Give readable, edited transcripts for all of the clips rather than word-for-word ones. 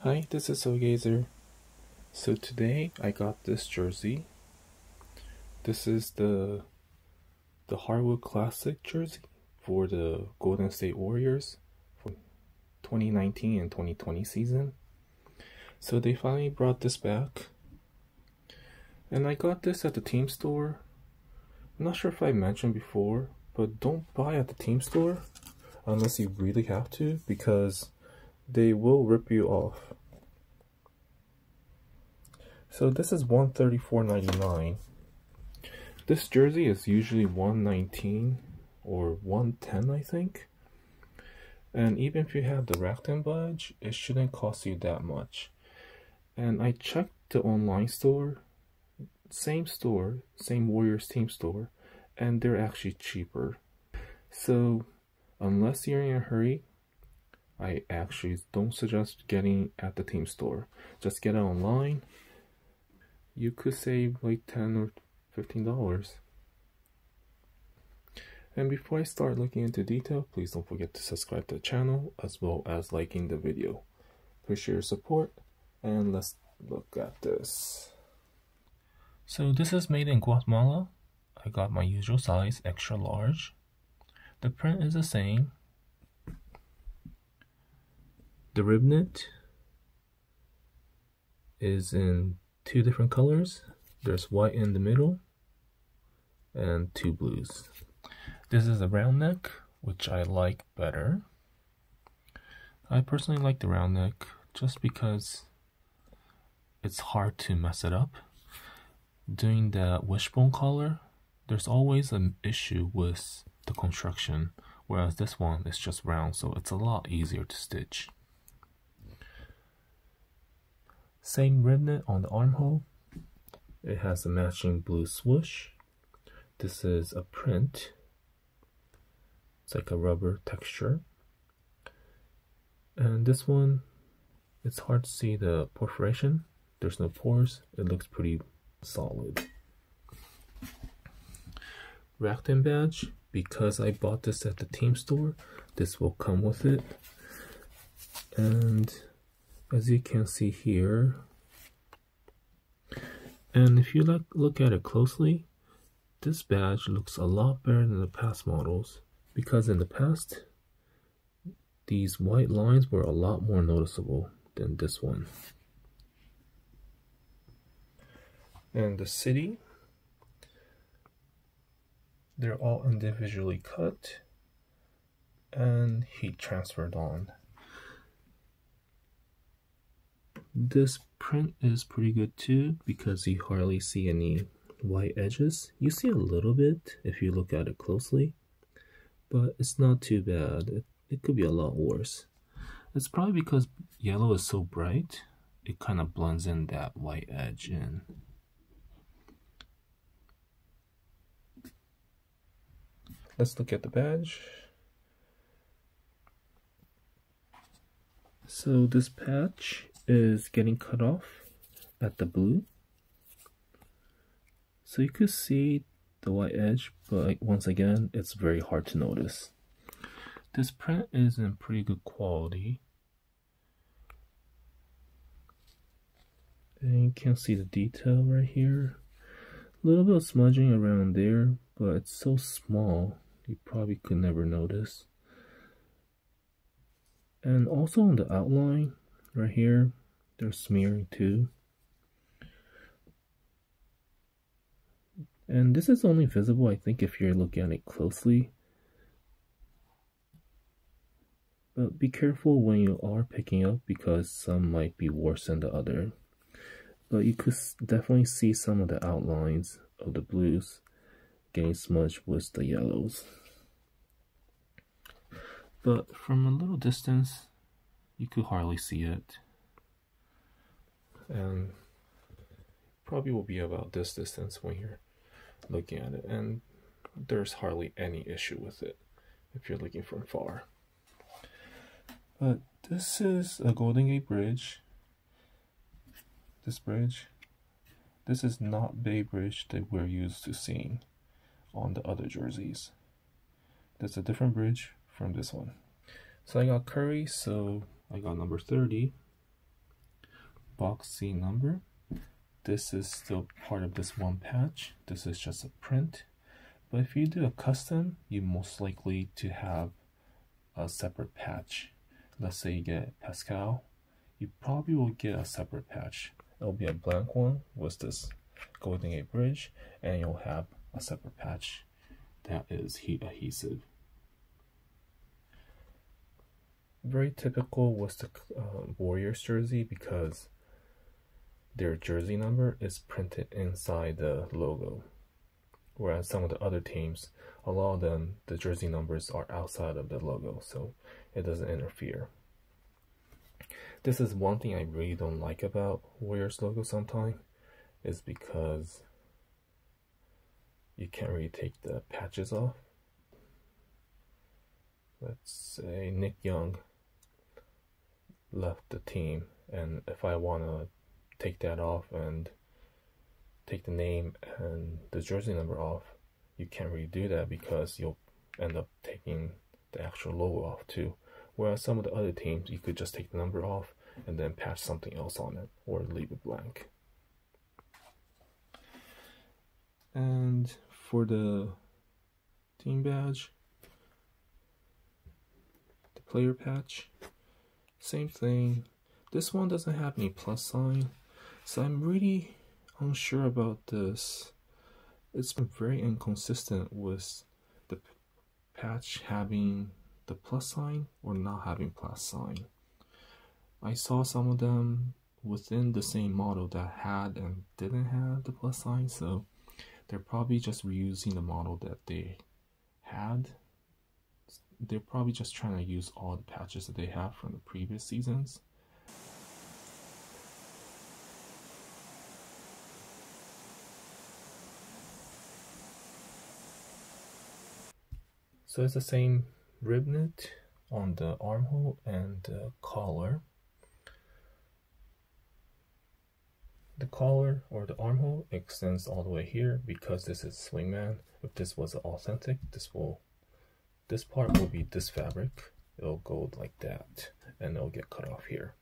Hi, this is Gazer. So today I got this jersey. This is the Hardwood Classic jersey for the Golden State Warriors for 2019 and 2020 season. So they finally brought this back. And I got this at the team store. I'm not sure if I mentioned before, but don't buy at the team store unless you really have to, because they will rip you off. So this is $134.99. This jersey is usually $119 or $110, I think. And even if you have the Rakuten badge, it shouldn't cost you that much. And I checked the online store, same Warriors team store, and they're actually cheaper. So unless you're in a hurry, I actually don't suggest getting at the team store. Just get it online. You could save like $10 or $15. And before I start looking into detail, please don't forget to subscribe to the channel as well as liking the video. Appreciate your support, and let's look at this. So this is made in Guatemala. I got my usual size, extra large. The print is the same. The rib knit is in two different colors. There's white in the middle and two blues. This is a round neck, which I like better. I personally like the round neck just because it's hard to mess it up. Doing the wishbone collar, there's always an issue with the construction, whereas this one is just round, so it's a lot easier to stitch. Same rib knit on the armhole. It has a matching blue swoosh. This is a print. It's like a rubber texture. And this one, it's hard to see the perforation. There's no pores. It looks pretty solid. Rakuten badge. Because I bought this at the team store, this will come with it. And as you can see here, and if you look at it closely, this badge looks a lot better than the past models, because in the past these white lines were a lot more noticeable than this one. And the city, they're all individually cut and heat transferred on. This print is pretty good too, because you hardly see any white edges. You see a little bit if you look at it closely, but it's not too bad. It could be a lot worse. It's probably because yellow is so bright, it kind of blends in that white edge in. Let's look at the badge. So this patch is getting cut off at the blue. So you could see the white edge, but once again, it's very hard to notice. This print is in pretty good quality. And you can see the detail right here. A little bit of smudging around there, but it's so small, you probably could never notice. And also on the outline, right here, there's smearing too. And this is only visible, I think, if you're looking at it closely. But be careful when you are picking up, because some might be worse than the other. But you could definitely see some of the outlines of the blues getting smudged with the yellows. But from a little distance, you could hardly see it. And probably will be about this distance when you're looking at it. And there's hardly any issue with it if you're looking from far. But this is a Golden Gate Bridge. This is not Bay Bridge that we're used to seeing on the other jerseys. That's a different bridge from this one. So I got Curry, so I got number 30. boxy number. This is still part of this one patch. This is just a print. But if you do a custom, you most likely to have a separate patch. Let's say you get Pascal, you probably will get a separate patch. It'll be a blank one with this Golden Gate Bridge, and you'll have a separate patch that is heat adhesive. Very typical was the Warriors jersey because their jersey number is printed inside the logo. Whereas some of the other teams, a lot of them, the jersey numbers are outside of the logo, so it doesn't interfere. This is one thing I really don't like about Warriors logo sometimes, is because you can't really take the patches off. Let's say Nick Young left the team, and if I want to take that off and take the name and the jersey number off, you can't really do that because you'll end up taking the actual logo off too. Whereas some of the other teams, you could just take the number off and then patch something else on it or leave it blank. And for the team badge, the player patch, same thing. This one doesn't have any plus sign, so I'm really unsure about this. It's been very inconsistent with the patch having the plus sign or not having plus sign. I saw some of them within the same model that had and didn't have the plus sign, so they're probably just reusing the model that they had. They're probably just trying to use all the patches that they have from the previous seasons. So it's the same rib knit on the armhole and the collar. The collar or the armhole extends all the way here because this is Swingman. If this was authentic, this part will be this fabric. It'll go like that and it'll get cut off here.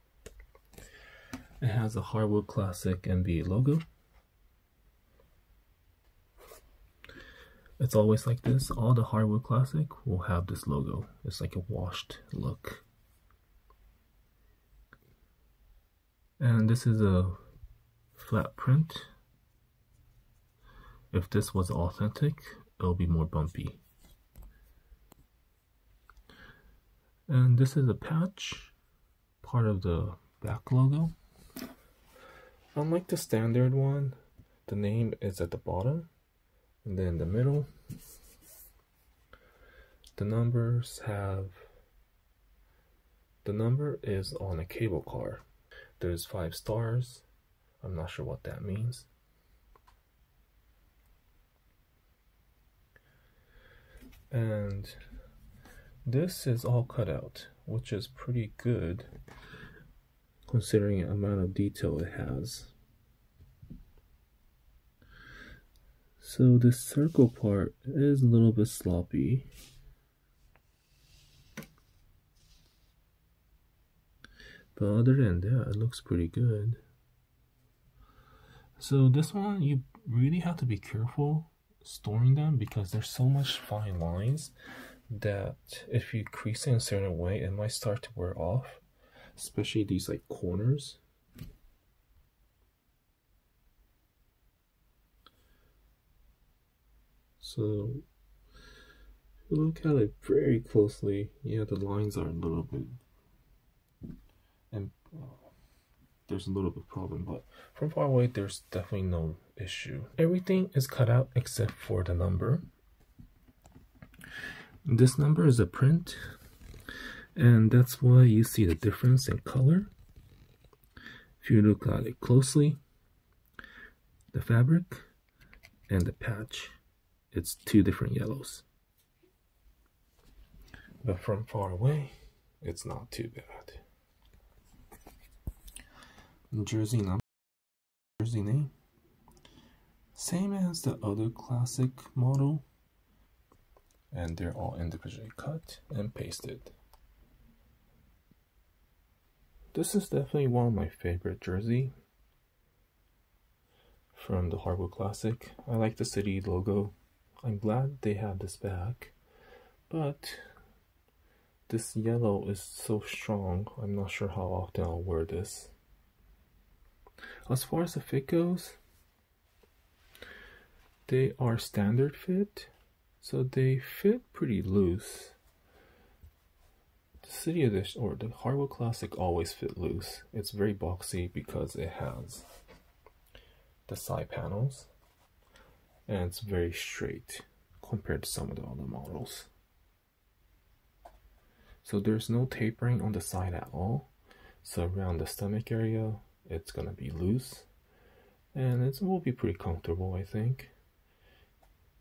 It has a Hardwood Classic NBA logo. It's always like this. All the Hardwood Classic will have this logo. It's like a washed look. And this is a flat print. If this was authentic, it'll be more bumpy. And this is a patch, part of the back logo. Unlike the standard one, the name is at the bottom. And then in the middle, the numbers have, the number is on a cable car. There's 5 stars. I'm not sure what that means. And this is all cut out, which is pretty good considering the amount of detail it has. So this circle part is a little bit sloppy. But other than that, it looks pretty good. So this one, you really have to be careful storing them because there's so much fine lines that if you crease it in a certain way, it might start to wear off, especially these like corners. So if you look at it very closely, yeah, the lines are a little bit, and there's a little bit problem, but from far away there's definitely no issue. Everything is cut out except for the number. This number is a print, and that's why you see the difference in color. If you look at it closely, the fabric and the patch, it's 2 different yellows. But from far away, it's not too bad. Jersey number, jersey name, same as the other classic model, and they're all individually cut and pasted. This is definitely one of my favorite jersey from the Hardwood Classic. I like the city logo. I'm glad they have this back, but this yellow is so strong. I'm not sure how often I'll wear this. As far as the fit goes, they are standard fit, so they fit pretty loose. The City Edition or the Hardwood Classic always fit loose. It's very boxy because it has the side panels and it's very straight compared to some of the other models. So there's no tapering on the side at all. So around the stomach area, it's gonna be loose and it will be pretty comfortable, I think.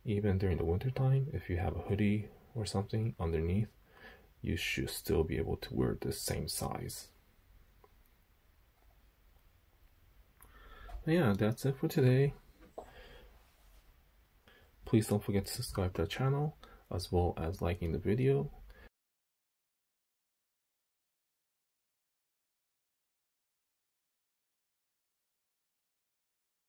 Even during the winter time, if you have a hoodie or something underneath, you should still be able to wear the same size. Yeah, that's it for today. Please don't forget to subscribe to the channel as well as liking the video.